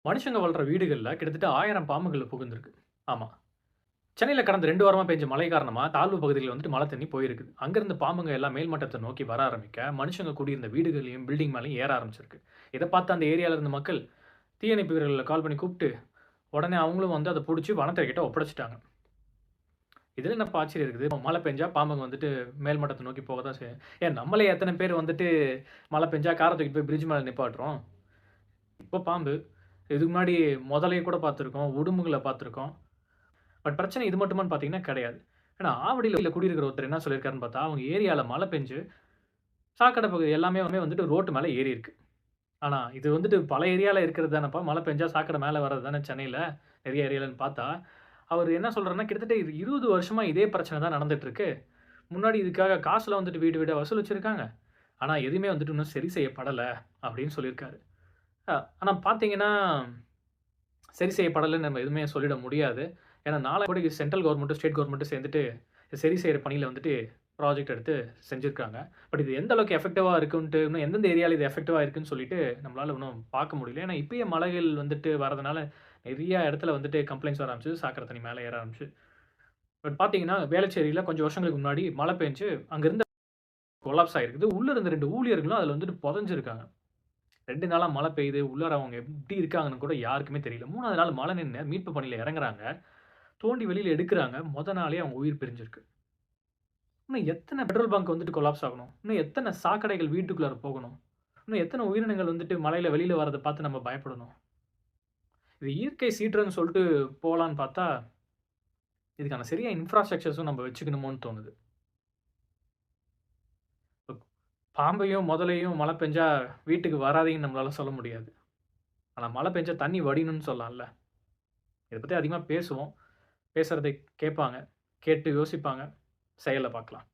மனுஷங்க வாழ்ற வீடுகள்ல கிட்டத்தட்ட 1000 பாம்புகள் புகுந்திருக்கு. ஆமா. சென்னையில கடந்த 2 வாரமா பெஞ்ச மழை காரணமா தாழ்வு பகுதியில வந்துட்டு மழை தண்ணி போயிருக்குது. அங்கிருந்து பாம்புங்க எல்லாம் மேல் மட்டத்த நோக்கி வர ஆரம்பிக்க, மனுஷங்க குடியிருந்த வீடுகள்லயும், பில்டிங் மேலயும் ஏற ஆரம்பிச்சிருக்கு. இத பார்த்த அந்த ஏரியால இருந்த மக்கள் தீயணைப்பு வீரர்கள கால் பண்ணி கூப்ட்டு, உடனே அவங்களும் வந்து அத புடிச்சு வனத்துறைக்கிட்ட ஒப்படைச்சுட்டாங்க. இதுல என்னப்பா ஆச்சரியம் இருக்குது? மழை பெஞ்சா பாம்புங்க வந்துட்டு மேல் மட்டத்த நோக்கி போக தான் செய்யும். ஏன் நம்மளே எத்தன பேர் வந்துட்டு மழை பெஞ்சா கார தூக்கிட்டு போய் பிரிட்ஜ் மேல நிப்பாட்டுறோம். இப்ப பாம்பு. இதுக்கு முன்னாடி முதலைய கூட பார்த்துருக்கோம். உடும்புகள பார்த்துருக்கோம். பட் பிரச்சனை இது மட்டுமான்னு பார்த்தீங்கன்னா கிடையாது. ஏன்னா ஆவடியில குடியிருக்கிற ஒருத்தர் என்ன சொல்லியிருக்காருன்னு பார்த்தா, அவங்க ஏரியால மழை பெஞ்சு சாக்கடை பகுதி எல்லாமே வந்துட்டு ரோட்டு மேல ஏறியிருக்கு. ஆனா இது வந்துட்டு பல ஏரியால இருக்கிறது தானப்பா, மழை பெஞ்சா சாக்கடை மேல வர்றது தானே சென்னையில நெறைய ஏரியாலன்னு பார்த்தா, அவரு என்ன சொல்றாருன்னா, கிட்டத்தட்ட இது 20 வருஷமா இதே பிரச்சனை தான் நடந்துட்டு இருக்கு. முன்னாடி இதுக்காக காசுலாம் வந்துட்டு வீடு வீடா வசூல் வச்சிருக்காங்க. ஆனா எதுவுமே வந்துட்டு இன்னும் சரி செய்யப்படல அப்படின்னு சொல்லியிருக்காரு. ஆனா பார்த்தீங்கன்னா சரி செய்யப்படலன்னு நம்ம எதுவுமே சொல்லிட முடியாது. ஏன்னா நாளைக்கு சென்ட்ரல் கவர்ன்மென்ட்டும், ஸ்டேட் கவர்ன்மென்ட்டும் சேர்ந்துட்டு சரி செய்ற பணியில வந்துட்டு ப்ராஜெக்ட் எடுத்து செஞ்சிருக்காங்க. பட் இது எந்த அளவுக்கு எஃபெக்டிவா இருக்குன்ட்டு, இன்னும் எந்தெந்த ஏரியால இது எஃபெக்டிவா இருக்குன்னு சொல்லிட்டு நம்மளால இன்னும் பார்க்க முடியல. ஏன்னா இப்பயே மழைகள் வந்துட்டு வரதுனால நெறைய இடத்துல வந்துட்டு கம்ப்ளைண்ட்ஸ் வர ஆரம்பிச்சது. சாக்கடை தண்ணி மேல ஏற ஆரம்பிச்சுது. பட் பார்த்தீங்கன்னா, வேளச்சேரியில கொஞ்சம் வருஷங்களுக்கு முன்னாடி மழை பெஞ்சு அங்க இருந்த கொலாப்ஸ் ஆயிருக்குது. உள்ள இருந்த 2 ஊழியர்களும் அதுல வந்துட்டு புதைஞ்சிருக்காங்க. 2 நாளா மழை பெய்யுது. உள்ளார அவங்க எப்படி இருக்காங்கன்னு கூட யாருக்குமே தெரியல. 3வது நாள் மழை நின்னு மீட்பு பணியில இறங்குறாங்க. தோண்டி வெளியில எடுக்குறாங்க. மொத நாளே அவங்க உயிர் பிரிஞ்சிருக்கு. இன்னும் எத்தன பெட்ரோல் பங்க் வந்துட்டு கொலாப்ஸ் ஆகணும்? இன்னும் எத்தன சாக்கடைகள் வீட்டுக்குள்ளார போகணும்? இன்னும் எத்தன உயிரினங்கள் வந்துட்டு மழையில வெளியில வரத பார்த்து நம்ம பயப்படணும்? இது இயற்கை சீற்றம்ன்னு சொல்ட்டு போலான்னு பார்த்தா, இதுக்கான சரியா இன்ஃப்ராஸ்ட்ரக்சர்ஸும் நம்ம வச்சுக்கணுமோன்னு தோணுது. பாம்பையும், முதலையும் மழை பெஞ்சா வீட்டுக்கு வராதீங்கன்னு நம்மளால சொல்ல முடியாது. ஆனா மழை பெஞ்சா தண்ணி வடியணும்னு சொல்லலாம்ல. இத பத்தி அதிகமா பேசுவோம். பேசுறதை கேட்பாங்க. கேட்டு யோசிப்பாங்க. செயல்ல பார்க்கலாம்.